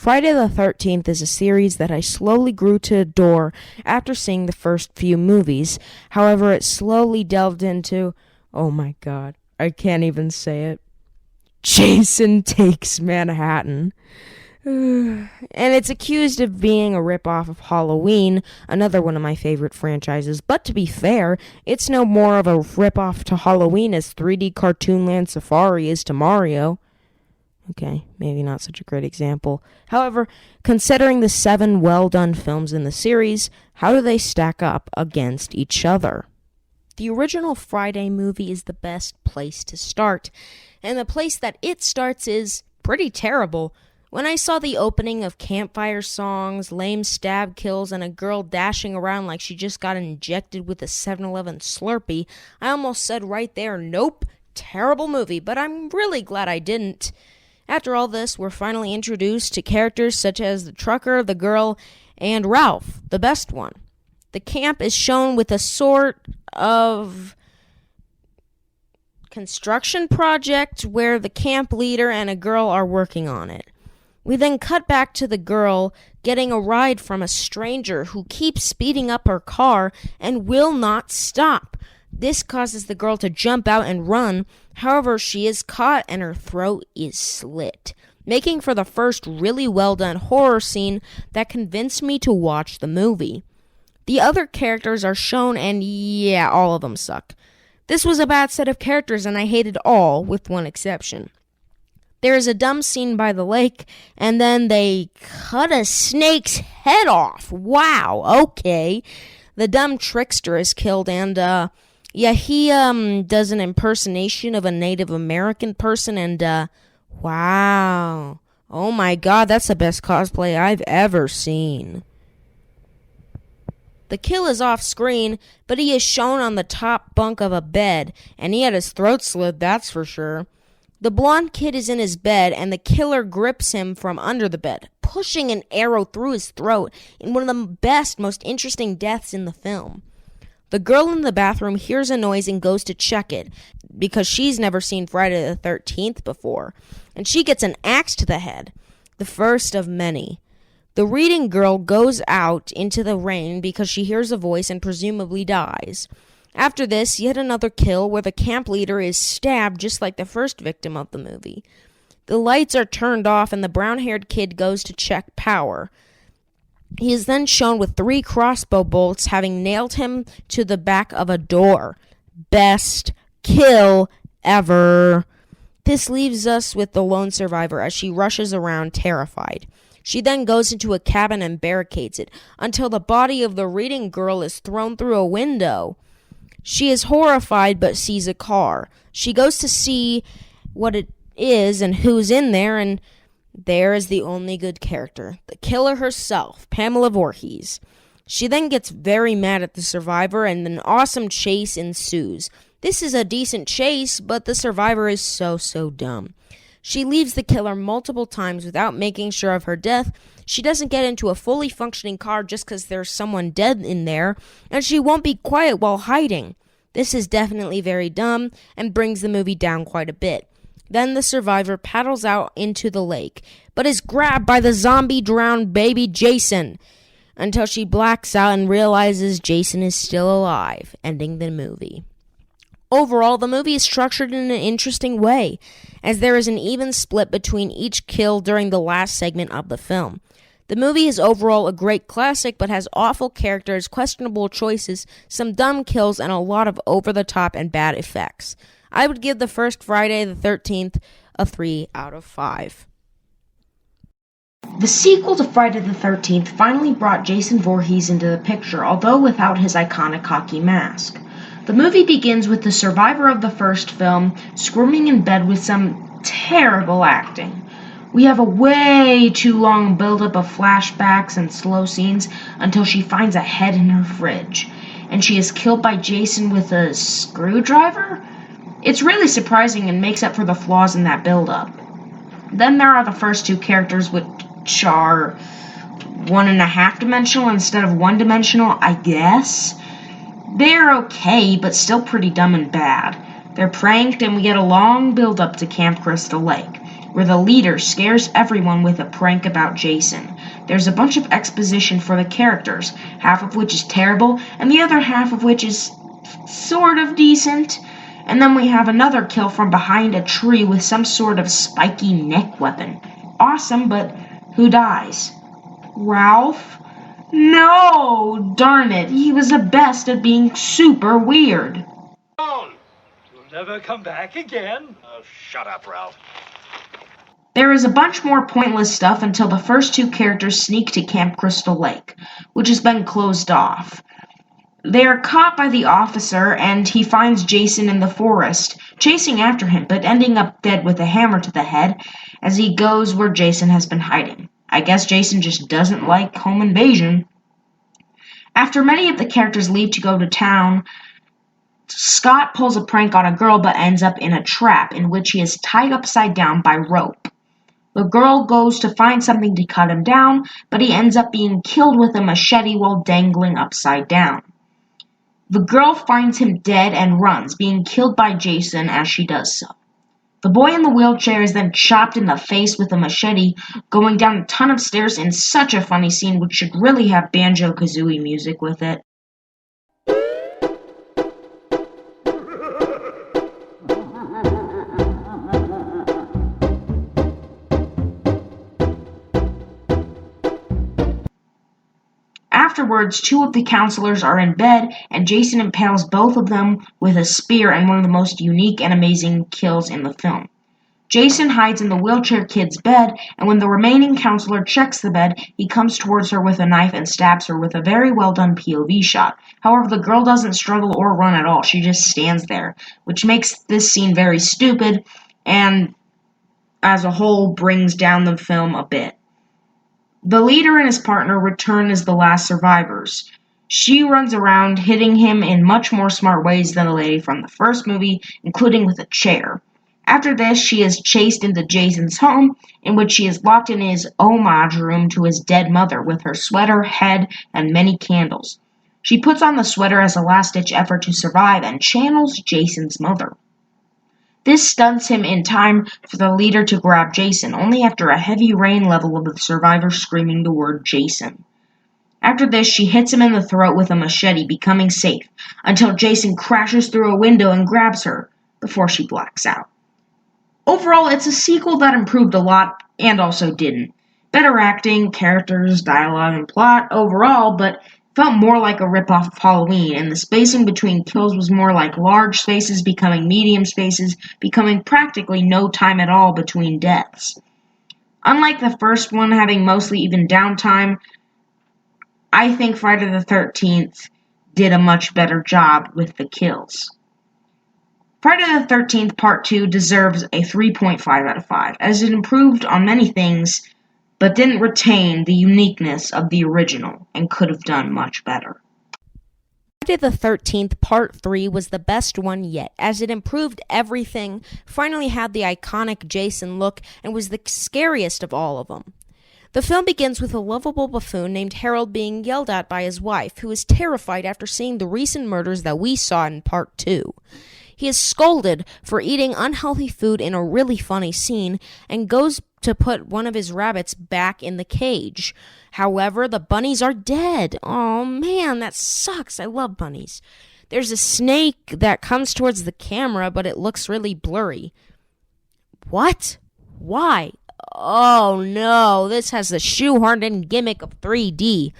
Friday the 13th is a series that I slowly grew to adore after seeing the first few movies. However, it slowly delved into, oh my god, I can't even say it, Jason Takes Manhattan. And it's accused of being a ripoff of Halloween, another one of my favorite franchises. But to be fair, it's no more of a ripoff to Halloween as 3D Cartoonland Safari is to Mario. Okay, maybe not such a great example. However, considering the 7 well-done films in the series, how do they stack up against each other? The original Friday movie is the best place to start, and the place that it starts is pretty terrible. When I saw the opening of campfire songs, lame stab kills, and a girl dashing around like she just got injected with a 7-Eleven Slurpee, I almost said right there, nope, terrible movie, but I'm really glad I didn't. After all this, we're finally introduced to characters such as the trucker, the girl, and Ralph, the best one. The camp is shown with a sort of construction project where the camp leader and a girl are working on it. We then cut back to the girl getting a ride from a stranger who keeps speeding up her car and will not stop. This causes the girl to jump out and run. However, she is caught and her throat is slit, making for the first really well done horror scene that convinced me to watch the movie. The other characters are shown and yeah, all of them suck. This was a bad set of characters and I hated all with one exception. There is a dumb scene by the lake, and then they cut a snake's head off. Wow, okay. The dumb trickster is killed, and, he, does an impersonation of a Native American person, and, wow. Oh my god, that's the best cosplay I've ever seen. The kill is off screen, but he is shown on the top bunk of a bed, and he had his throat slit, that's for sure. The blonde kid is in his bed, and the killer grips him from under the bed, pushing an arrow through his throat in one of the best, most interesting deaths in the film. The girl in the bathroom hears a noise and goes to check it, because she's never seen Friday the 13th before, and she gets an axe to the head, the first of many. The reading girl goes out into the rain because she hears a voice and presumably dies. After this, yet another kill where the camp leader is stabbed just like the first victim of the movie. The lights are turned off and the brown-haired kid goes to check power. He is then shown with 3 crossbow bolts having nailed him to the back of a door. Best kill ever. This leaves us with the lone survivor as she rushes around terrified. She then goes into a cabin and barricades it until the body of the reading girl is thrown through a window. She is horrified but sees a car. She goes to see what it is and who's in there, and there is the only good character, the killer herself, Pamela Voorhees. She then gets very mad at the survivor and an awesome chase ensues. This is a decent chase, but the survivor is so dumb. She leaves the killer multiple times without making sure of her death. She doesn't get into a fully functioning car just because there's someone dead in there, and she won't be quiet while hiding. This is definitely very dumb and brings the movie down quite a bit. Then the survivor paddles out into the lake, but is grabbed by the zombie-drowned baby Jason until she blacks out and realizes Jason is still alive, ending the movie. Overall, the movie is structured in an interesting way, as there is an even split between each kill during the last segment of the film. The movie is overall a great classic, but has awful characters, questionable choices, some dumb kills, and a lot of over-the-top and bad effects. I would give the first Friday the 13th a 3 out of 5. The sequel to Friday the 13th finally brought Jason Voorhees into the picture, although without his iconic hockey mask. The movie begins with the survivor of the first film squirming in bed with some terrible acting. We have a way too long buildup of flashbacks and slow scenes until she finds a head in her fridge, and she is killed by Jason with a screwdriver? It's really surprising and makes up for the flaws in that buildup. Then there are the first 2 characters, which are 1.5 dimensional instead of 1-dimensional, I guess. They're okay, but still pretty dumb and bad. They're pranked, and we get a long build-up to Camp Crystal Lake, where the leader scares everyone with a prank about Jason. There's a bunch of exposition for the characters, half of which is terrible, and the other half of which is sort of decent. And then we have another kill from behind a tree with some sort of spiky neck weapon. Awesome, but who dies? Ralph? No! Darn it, he was the best at being super weird. You'll never come back again. Oh, shut up, Ralph. There is a bunch more pointless stuff until the first two characters sneak to Camp Crystal Lake, which has been closed off. They are caught by the officer, and he finds Jason in the forest, chasing after him, but ending up dead with a hammer to the head as he goes where Jason has been hiding. I guess Jason just doesn't like home invasion. After many of the characters leave to go to town, Scott pulls a prank on a girl but ends up in a trap in which he is tied upside down by rope. The girl goes to find something to cut him down, but he ends up being killed with a machete while dangling upside down. The girl finds him dead and runs, being killed by Jason as she does so. The boy in the wheelchair is then chopped in the face with a machete, going down a ton of stairs in such a funny scene which should really have Banjo-Kazooie music with it. Afterwards, two of the counselors are in bed, and Jason impales both of them with a spear in one of the most unique and amazing kills in the film. Jason hides in the wheelchair kid's bed, and when the remaining counselor checks the bed, he comes towards her with a knife and stabs her with a very well done POV shot. However, the girl doesn't struggle or run at all, she just stands there, which makes this scene very stupid, and as a whole brings down the film a bit. The leader and his partner return as the last survivors. She runs around, hitting him in much more smart ways than the lady from the first movie, including with a chair. After this, she is chased into Jason's home, in which she is locked in his homage room to his dead mother with her sweater, head, and many candles. She puts on the sweater as a last-ditch effort to survive and channels Jason's mother. This stunts him in time for the leader to grab Jason, only after a heavy rain level of the survivor screaming the word Jason. After this, she hits him in the throat with a machete, becoming safe, until Jason crashes through a window and grabs her, before she blacks out. Overall, it's a sequel that improved a lot, and also didn't. Better acting, characters, dialogue, and plot overall, but felt more like a rip-off of Halloween, and the spacing between kills was more like large spaces becoming medium spaces, becoming practically no time at all between deaths. Unlike the first one having mostly even downtime, I think Friday the 13th did a much better job with the kills. Friday the 13th Part 2 deserves a 3.5 out of 5, as it improved on many things, but didn't retain the uniqueness of the original, and could have done much better. Friday the 13th Part 3 was the best one yet, as it improved everything, finally had the iconic Jason look, and was the scariest of all of them. The film begins with a lovable buffoon named Harold being yelled at by his wife, who is terrified after seeing the recent murders that we saw in Part 2. He is scolded for eating unhealthy food in a really funny scene, and goes to put one of his rabbits back in the cage. However, the bunnies are dead. Oh man, that sucks. I love bunnies. There's a snake that comes towards the camera, but it looks really blurry. What? Why? Oh no, this has the shoehorned-in gimmick of 3D,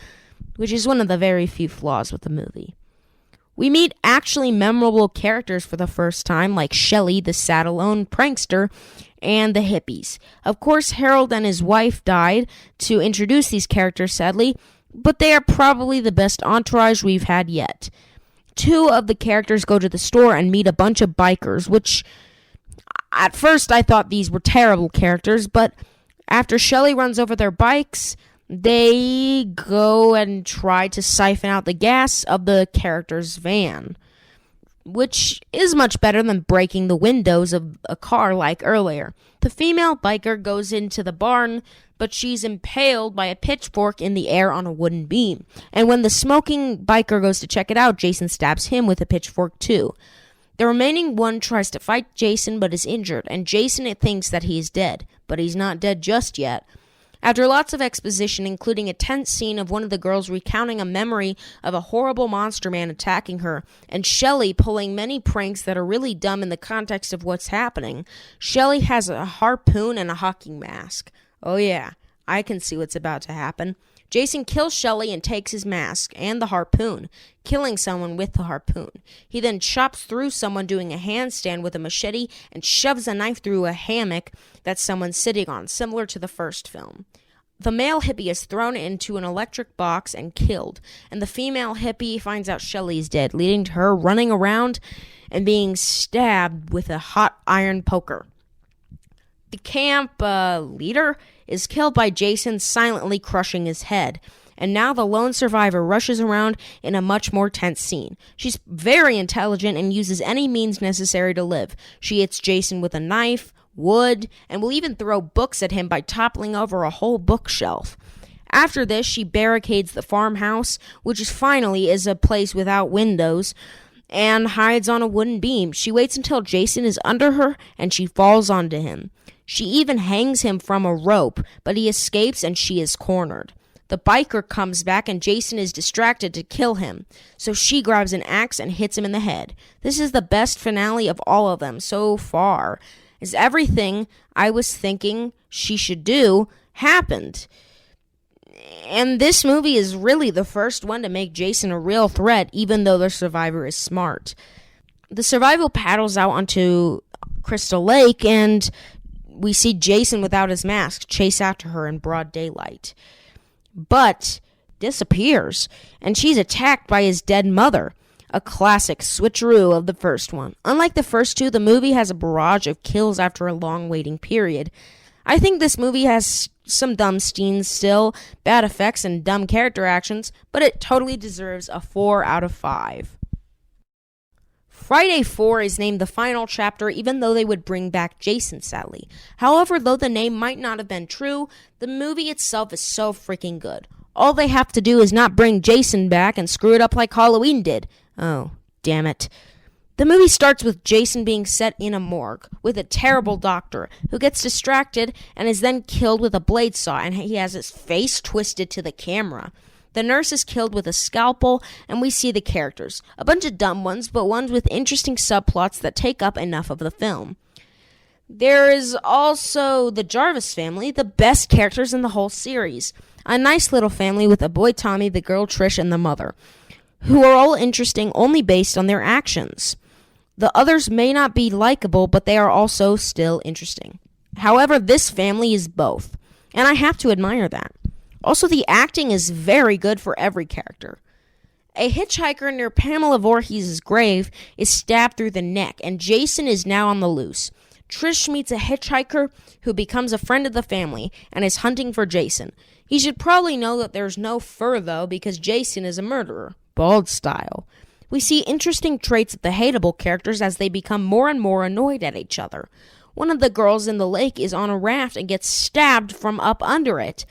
which is one of the very few flaws with the movie. We meet actually memorable characters for the first time, like Shelley, the sad-alone prankster, and the hippies. Of course, Harold and his wife died to introduce these characters, sadly, but they are probably the best entourage we've had yet. Two of the characters go to the store and meet a bunch of bikers, which at first I thought these were terrible characters, but after Shelley runs over their bikes, they go and try to siphon out the gas of the character's van, which is much better than breaking the windows of a car like earlier. The female biker goes into the barn, but she's impaled by a pitchfork in the air on a wooden beam. And when the smoking biker goes to check it out, Jason stabs him with a pitchfork too. The remaining one tries to fight Jason but is injured, and Jason thinks that he is dead, but he's not dead just yet. After lots of exposition, including a tense scene of one of the girls recounting a memory of a horrible monster man attacking her, and Shelley pulling many pranks that are really dumb in the context of what's happening, Shelley has a harpoon and a hockey mask. Oh yeah, I can see what's about to happen. Jason kills Shelley and takes his mask and the harpoon, killing someone with the harpoon. He then chops through someone doing a handstand with a machete and shoves a knife through a hammock that someone's sitting on, similar to the first film. The male hippie is thrown into an electric box and killed, and the female hippie finds out Shelley is dead, leading to her running around and being stabbed with a hot iron poker. The camp leader is killed by Jason silently crushing his head, and now the lone survivor rushes around in a much more tense scene. She's very intelligent and uses any means necessary to live. She hits Jason with a knife, wood, and will even throw books at him by toppling over a whole bookshelf. After this, she barricades the farmhouse, which finally is a place without windows, and hides on a wooden beam. She waits until Jason is under her, and she falls onto him. She even hangs him from a rope, but he escapes and she is cornered. The biker comes back and Jason is distracted to kill him, so she grabs an axe and hits him in the head. This is the best finale of all of them so far, as everything I was thinking she should do happened. And this movie is really the first one to make Jason a real threat, even though the survivor is smart. The survivor paddles out onto Crystal Lake, and we see Jason without his mask chase after her in broad daylight. But disappears, and she's attacked by his dead mother. A classic switcheroo of the first one. Unlike the first two, the movie has a barrage of kills after a long waiting period. I think this movie has some dumb scenes still, bad effects, and dumb character actions, but it totally deserves a 4 out of 5. Friday 4 is named the final chapter, even though they would bring back Jason, sadly. However, though the name might not have been true, the movie itself is so freaking good. All they have to do is not bring Jason back and screw it up like Halloween did. Oh, damn it. The movie starts with Jason being set in a morgue with a terrible doctor who gets distracted and is then killed with a blade saw, and he has his face twisted to the camera. The nurse is killed with a scalpel, and we see the characters. A bunch of dumb ones, but ones with interesting subplots that take up enough of the film. There is also the Jarvis family, the best characters in the whole series. A nice little family with a boy Tommy, the girl Trish, and the mother, who are all interesting only based on their actions. The others may not be likable, but they are also still interesting. However, this family is both, and I have to admire that. Also, the acting is very good for every character. A hitchhiker near Pamela Voorhees' grave is stabbed through the neck, and Jason is now on the loose. Trish meets a hitchhiker who becomes a friend of the family and is hunting for Jason. He should probably know that there's no fur, though, because Jason is a murderer, bald style. We see interesting traits of the hateable characters as they become more and more annoyed at each other. One of the girls in the lake is on a raft and gets stabbed from up under it.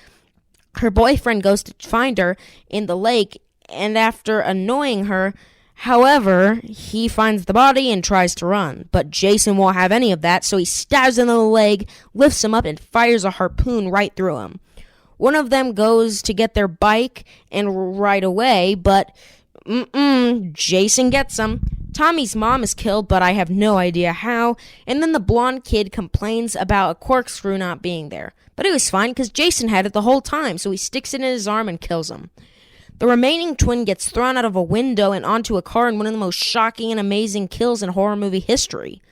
Her boyfriend goes to find her in the lake, and after annoying her, however, he finds the body and tries to run. But Jason won't have any of that, so he stabs him in the leg, lifts him up, and fires a harpoon right through him. One of them goes to get their bike and ride away, but Jason gets him. Tommy's mom is killed, but I have no idea how, and then the blonde kid complains about a corkscrew not being there. But it was fine because Jason had it the whole time, so he sticks it in his arm and kills him. The remaining twin gets thrown out of a window and onto a car in one of the most shocking and amazing kills in horror movie history.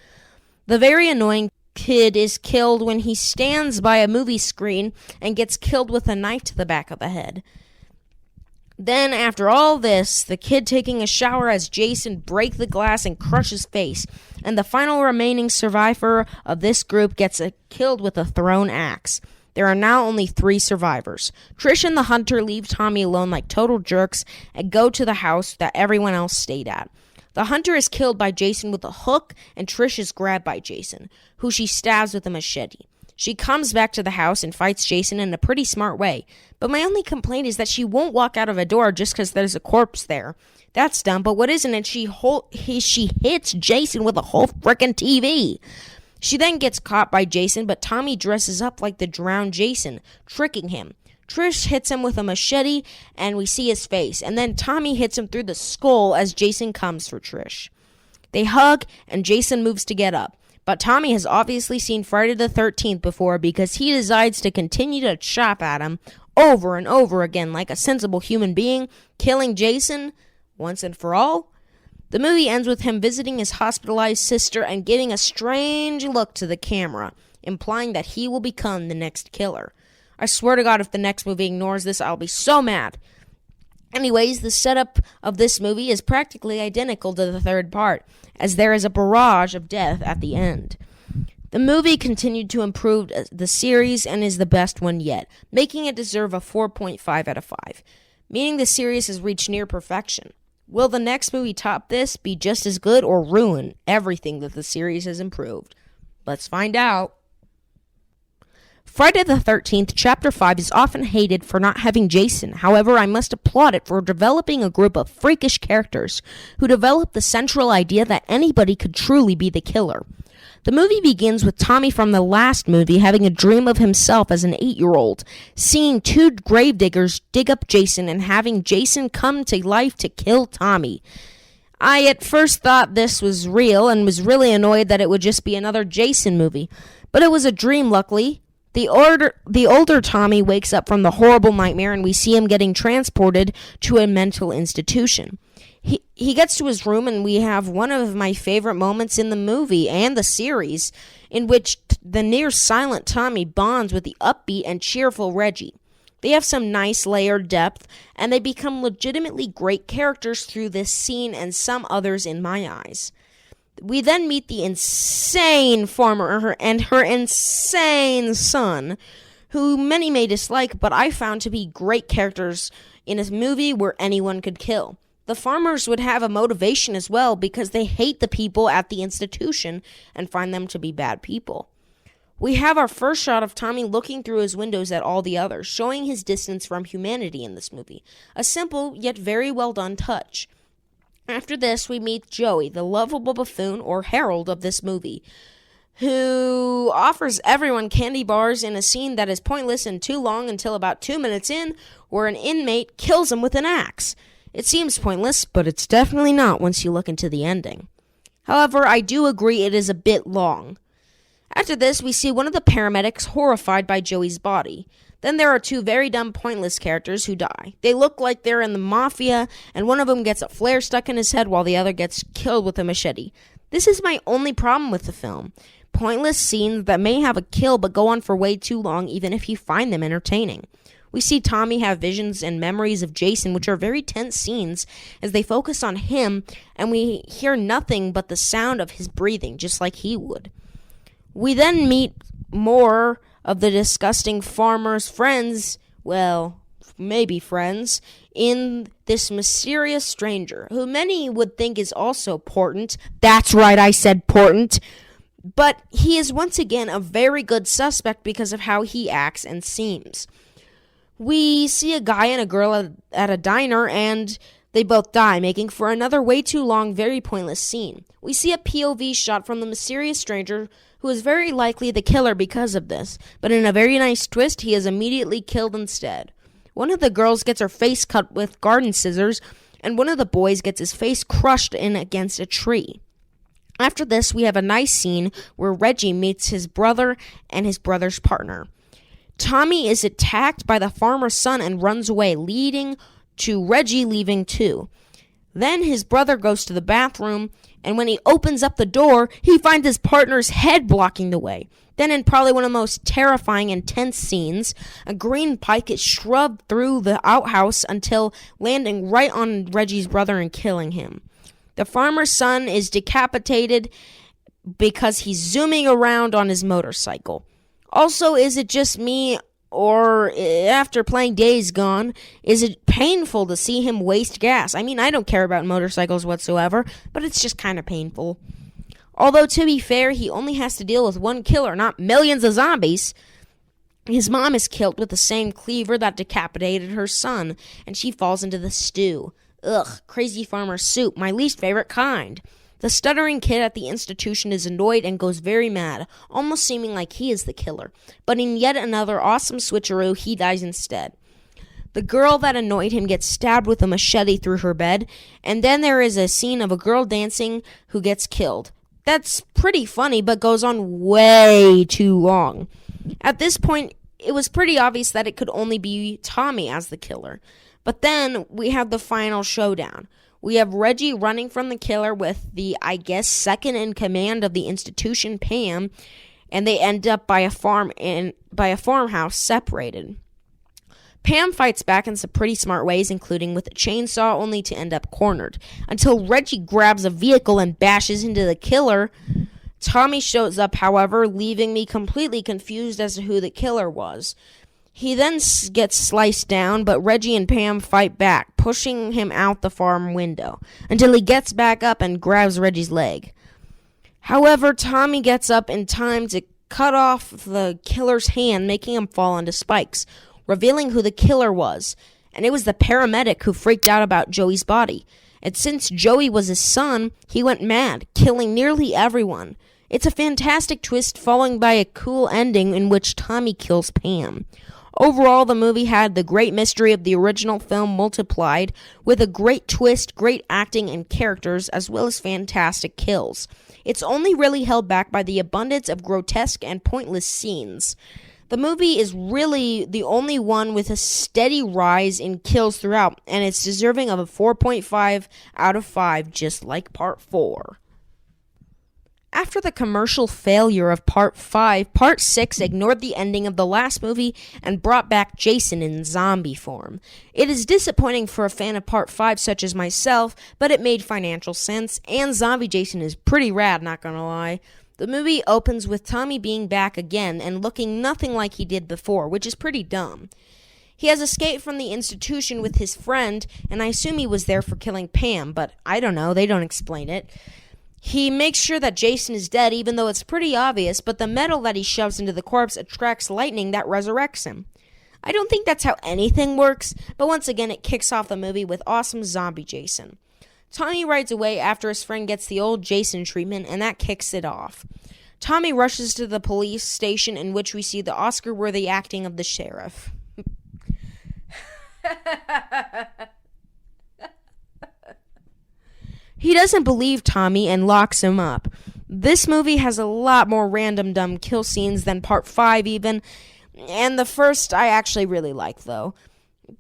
The very annoying kid is killed when he stands by a movie screen and gets killed with a knife to the back of the head. Then, after all this, the kid taking a shower as Jason breaks the glass and crushes his face, and the final remaining survivor of this group gets killed with a thrown axe. There are now only 3 survivors. Trish and the hunter leave Tommy alone like total jerks and go to the house that everyone else stayed at. The hunter is killed by Jason with a hook, and Trish is grabbed by Jason, who she stabs with a machete. She comes back to the house and fights Jason in a pretty smart way. But my only complaint is that she won't walk out of a door just because there's a corpse there. That's dumb, but what isn't it? She hits Jason with a whole frickin' TV. She then gets caught by Jason, but Tommy dresses up like the drowned Jason, tricking him. Trish hits him with a machete, and we see his face. And then Tommy hits him through the skull as Jason comes for Trish. They hug, and Jason moves to get up. But Tommy has obviously seen Friday the 13th before because he decides to continue to chop at him over and over again like a sensible human being, killing Jason once and for all. The movie ends with him visiting his hospitalized sister and giving a strange look to the camera, implying that he will become the next killer. I swear to God, if the next movie ignores this, I'll be so mad. Anyways, the setup of this movie is practically identical to the third part, as there is a barrage of death at the end. The movie continued to improve the series and is the best one yet, making it deserve a 4.5 out of 5, meaning the series has reached near perfection. Will the next movie top this, be just as good, or ruin everything that the series has improved? Let's find out. Friday the 13th, Chapter 5 is often hated for not having Jason. However, I must applaud it for developing a group of freakish characters who develop the central idea that anybody could truly be the killer. The movie begins with Tommy from the last movie having a dream of himself as an 8-year-old, seeing two gravediggers dig up Jason and having Jason come to life to kill Tommy. I at first thought this was real and was really annoyed that it would just be another Jason movie, but it was a dream, luckily. The older Tommy wakes up from the horrible nightmare and we see him getting transported to a mental institution. He gets to his room and we have one of my favorite moments in the movie and the series, in which the near-silent Tommy bonds with the upbeat and cheerful Reggie. They have some nice layered depth, and they become legitimately great characters through this scene and some others in my eyes. We then meet the insane farmer and her insane son, who many may dislike, but I found to be great characters in a movie where anyone could kill. The farmers would have a motivation as well because they hate the people at the institution and find them to be bad people. We have our first shot of Tommy looking through his windows at all the others, showing his distance from humanity in this movie. A simple yet very well done touch. After this, we meet Joey, the lovable buffoon or herald of this movie, who offers everyone candy bars in a scene that is pointless and too long until about 2 minutes in, where an inmate kills him with an axe. It seems pointless, but it's definitely not once you look into the ending. However, I do agree it is a bit long. After this, we see one of the paramedics horrified by Joey's body. Then there are two very dumb, pointless characters who die. They look like they're in the mafia, and one of them gets a flare stuck in his head while the other gets killed with a machete. This is my only problem with the film. Pointless scenes that may have a kill but go on for way too long, even if you find them entertaining. We see Tommy have visions and memories of Jason, which are very tense scenes as they focus on him, and we hear nothing but the sound of his breathing, just like he would. We then meet more of the disgusting farmer's friends, well, maybe friends, in this mysterious stranger, who many would think is also important. That's right, I said important. But he is once again a very good suspect because of how he acts and seems. We see a guy and a girl at a diner, and they both die, making for another way too long, very pointless scene. We see a POV shot from the mysterious stranger, who is very likely the killer because of this, but in a very nice twist, he is immediately killed instead. One of the girls gets her face cut with garden scissors, and one of the boys gets his face crushed in against a tree. After this, we have a nice scene where Reggie meets his brother and his brother's partner. Tommy is attacked by the farmer's son and runs away, leading to Reggie leaving too. Then his brother goes to the bathroom, and when he opens up the door, he finds his partner's head blocking the way. Then, in probably one of the most terrifying and tense scenes, a green pike is shoved through the outhouse until landing right on Reggie's brother and killing him. The farmer's son is decapitated because he's zooming around on his motorcycle. Also, is it just me, or after playing Days Gone, is it painful to see him waste gas? I mean, I don't care about motorcycles whatsoever, but it's just kind of painful. Although, to be fair, he only has to deal with one killer, not millions of zombies. His mom is killed with the same cleaver that decapitated her son, and she falls into the stew. Ugh, crazy farmer soup, my least favorite kind. The stuttering kid at the institution is annoyed and goes very mad, almost seeming like he is the killer. But in yet another awesome switcheroo, he dies instead. The girl that annoyed him gets stabbed with a machete through her bed, and then there is a scene of a girl dancing who gets killed. That's pretty funny, but goes on way too long. At this point, it was pretty obvious that it could only be Tommy as the killer. But then we have the final showdown. We have Reggie running from the killer with the, I guess, second in command of the institution, Pam, and they end up by a farmhouse separated. Pam fights back in some pretty smart ways, including with a chainsaw, only to end up cornered, until Reggie grabs a vehicle and bashes into the killer. Tommy shows up, however, leaving me completely confused as to who the killer was. He then gets sliced down, but Reggie and Pam fight back, pushing him out the farm window, until he gets back up and grabs Reggie's leg. However, Tommy gets up in time to cut off the killer's hand, making him fall onto spikes, revealing who the killer was. And it was the paramedic who freaked out about Joey's body. And since Joey was his son, he went mad, killing nearly everyone. It's a fantastic twist, followed by a cool ending in which Tommy kills Pam. Overall, the movie had the great mystery of the original film multiplied, with a great twist, great acting and characters, as well as fantastic kills. It's only really held back by the abundance of grotesque and pointless scenes. The movie is really the only one with a steady rise in kills throughout, and it's deserving of a 4.5 out of 5, just like Part 4. After the commercial failure of Part 5, Part 6 ignored the ending of the last movie and brought back Jason in zombie form. It is disappointing for a fan of Part 5 such as myself, but it made financial sense, and Zombie Jason is pretty rad, not gonna lie. The movie opens with Tommy being back again and looking nothing like he did before, which is pretty dumb. He has escaped from the institution with his friend, and I assume he was there for killing Pam, but I don't know, they don't explain it. He makes sure that Jason is dead, even though it's pretty obvious, but the metal that he shoves into the corpse attracts lightning that resurrects him. I don't think that's how anything works, but once again it kicks off the movie with awesome Zombie Jason. Tommy rides away after his friend gets the old Jason treatment, and that kicks it off. Tommy rushes to the police station, in which we see the Oscar-worthy acting of the sheriff. He doesn't believe Tommy and locks him up. This movie has a lot more random dumb kill scenes than Part 5 even, and the first I actually really like though.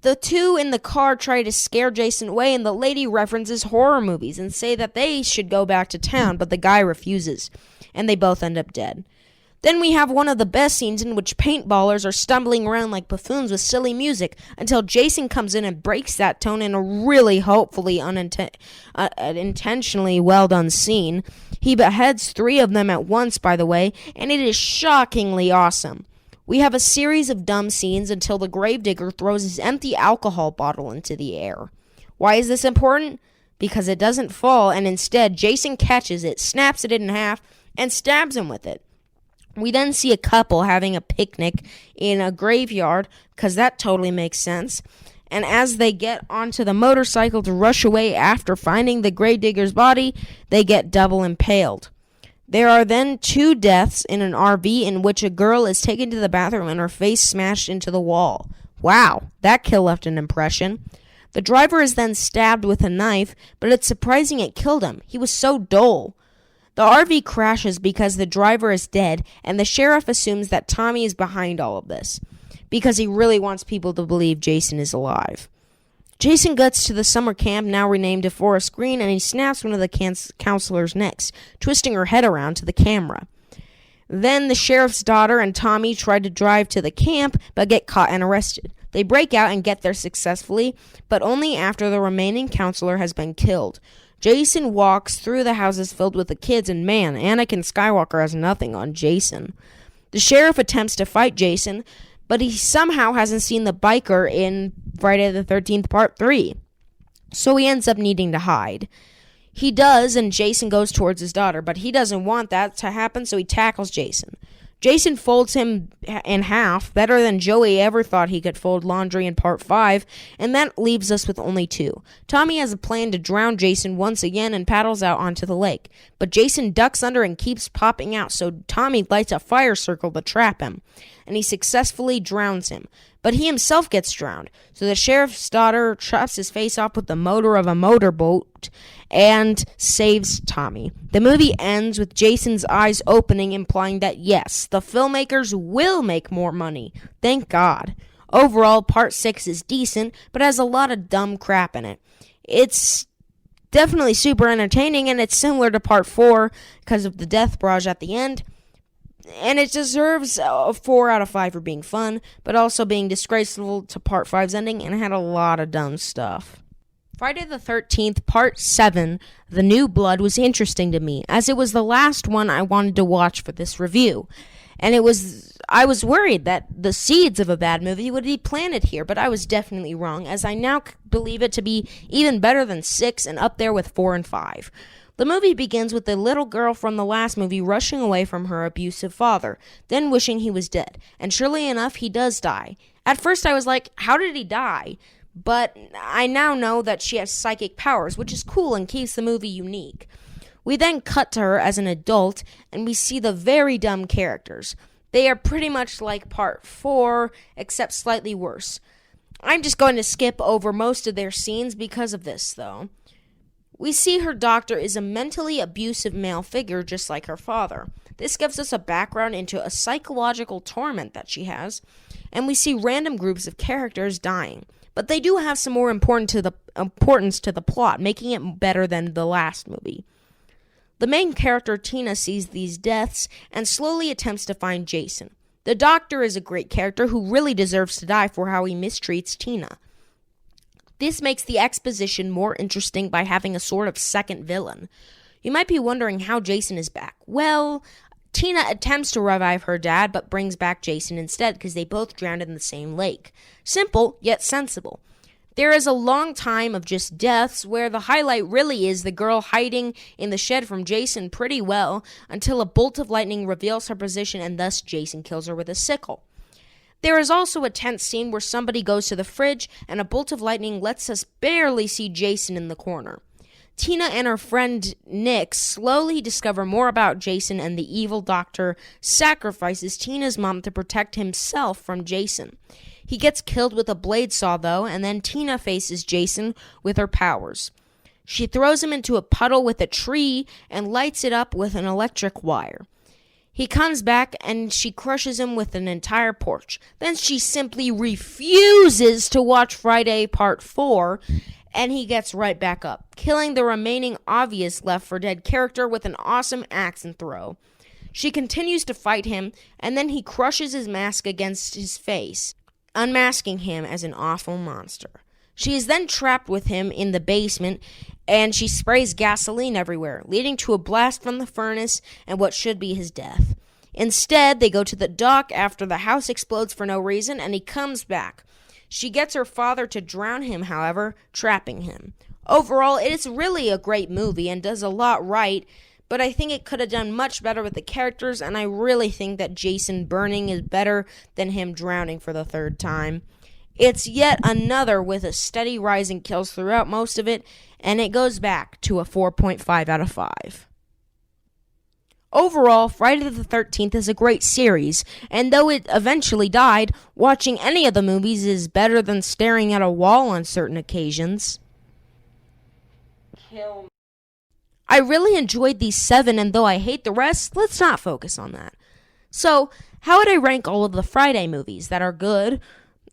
The two in the car try to scare Jason away, and the lady references horror movies and say that they should go back to town, but the guy refuses, and they both end up dead. Then we have one of the best scenes in which paintballers are stumbling around like buffoons with silly music until Jason comes in and breaks that tone in a really hopefully intentionally well done scene. He beheads 3 of them at once, by the way, and it is shockingly awesome. We have a series of dumb scenes until the gravedigger throws his empty alcohol bottle into the air. Why is this important? Because it doesn't fall, and instead Jason catches it, snaps it in half, and stabs him with it. We then see a couple having a picnic in a graveyard, because that totally makes sense. And as they get onto the motorcycle to rush away after finding the gravedigger's body, they get double impaled. There are then 2 deaths in an RV in which a girl is taken to the bathroom and her face smashed into the wall. Wow, that kill left an impression. The driver is then stabbed with a knife, but it's surprising it killed him. He was so dull. The RV crashes because the driver is dead, and the sheriff assumes that Tommy is behind all of this, because he really wants people to believe Jason is alive. Jason gets to the summer camp, now renamed to Forest Green, and he snaps one of the counselor's necks, twisting her head around to the camera. Then the sheriff's daughter and Tommy try to drive to the camp, but get caught and arrested. They break out and get there successfully, but only after the remaining counselor has been killed. Jason walks through the houses filled with the kids, and man, Anakin Skywalker has nothing on Jason. The sheriff attempts to fight Jason, but he somehow hasn't seen the biker in Friday the 13th Part 3. So he ends up needing to hide. He does, and Jason goes towards his daughter, but he doesn't want that to happen, so he tackles Jason. Jason folds him in half, better than Joey ever thought he could fold laundry in part 5, and that leaves us with only 2. Tommy has a plan to drown Jason once again and paddles out onto the lake, but Jason ducks under and keeps popping out, so Tommy lights a fire circle to trap him, and he successfully drowns him. But he himself gets drowned, so the sheriff's daughter chops his face off with the motor of a motorboat and saves Tommy. The movie ends with Jason's eyes opening, implying that yes, the filmmakers will make more money. Thank God. Overall, part 6 is decent, but has a lot of dumb crap in it. It's definitely super entertaining, and it's similar to part 4 because of the death barrage at the end. And it deserves a 4 out of 5 for being fun, but also being disgraceful to part 5's ending, and it had a lot of dumb stuff. Friday the 13th, part 7, The New Blood, was interesting to me, as it was the last one I wanted to watch for this review. And I was worried that the seeds of a bad movie would be planted here, but I was definitely wrong, as I now believe it to be even better than 6 and up there with 4 and 5. The movie begins with the little girl from the last movie rushing away from her abusive father, then wishing he was dead. And surely enough, he does die. At first I was like, how did he die? But I now know that she has psychic powers, which is cool and keeps the movie unique. We then cut to her as an adult, and we see the very dumb characters. They are pretty much like part 4, except slightly worse. I'm just going to skip over most of their scenes because of this, though. We see her doctor is a mentally abusive male figure just like her father. This gives us a background into a psychological torment that she has, and we see random groups of characters dying. But they do have some more importance to the plot, making it better than the last movie. The main character, Tina, sees these deaths and slowly attempts to find Jason. The doctor is a great character who really deserves to die for how he mistreats Tina. This makes the exposition more interesting by having a sort of second villain. You might be wondering how Jason is back. Well, Tina attempts to revive her dad, but brings back Jason instead because they both drowned in the same lake. Simple, yet sensible. There is a long time of just deaths where the highlight really is the girl hiding in the shed from Jason pretty well until a bolt of lightning reveals her position and thus Jason kills her with a sickle. There is also a tense scene where somebody goes to the fridge and a bolt of lightning lets us barely see Jason in the corner. Tina and her friend Nick slowly discover more about Jason, and the evil doctor sacrifices Tina's mom to protect himself from Jason. He gets killed with a blade saw though, and then Tina faces Jason with her powers. She throws him into a puddle with a tree and lights it up with an electric wire. He comes back and she crushes him with an entire porch. Then she simply refuses to watch Friday Part 4, and he gets right back up, killing the remaining obvious Left 4 Dead character with an awesome axe and throw. She continues to fight him, and then he crushes his mask against his face, unmasking him as an awful monster. She is then trapped with him in the basement, and she sprays gasoline everywhere, leading to a blast from the furnace and what should be his death. Instead, they go to the dock after the house explodes for no reason, and he comes back. She gets her father to drown him, however, trapping him. Overall, it is really a great movie and does a lot right, but I think it could have done much better with the characters, and I really think that Jason burning is better than him drowning for the 3rd time. It's yet another with a steady rise in kills throughout most of it, and it goes back to a 4.5 out of 5. Overall, Friday the 13th is a great series, and though it eventually died, watching any of the movies is better than staring at a wall on certain occasions. I really enjoyed these 7, and though I hate the rest, let's not focus on that. So, how would I rank all of the Friday movies that are good?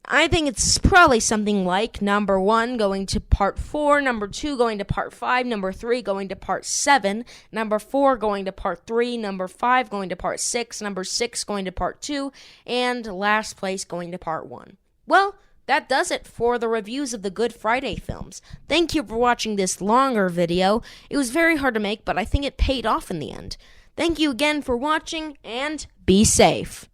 I think it's probably something like number 1 going to part 4, number 2 going to part 5, number 3 going to part 7, number 4 going to part 3, number 5 going to part 6, number 6 going to part 2, and last place going to part 1. Well, that does it for the reviews of the Good Friday films. Thank you for watching this longer video. It was very hard to make, but I think it paid off in the end. Thank you again for watching, and be safe.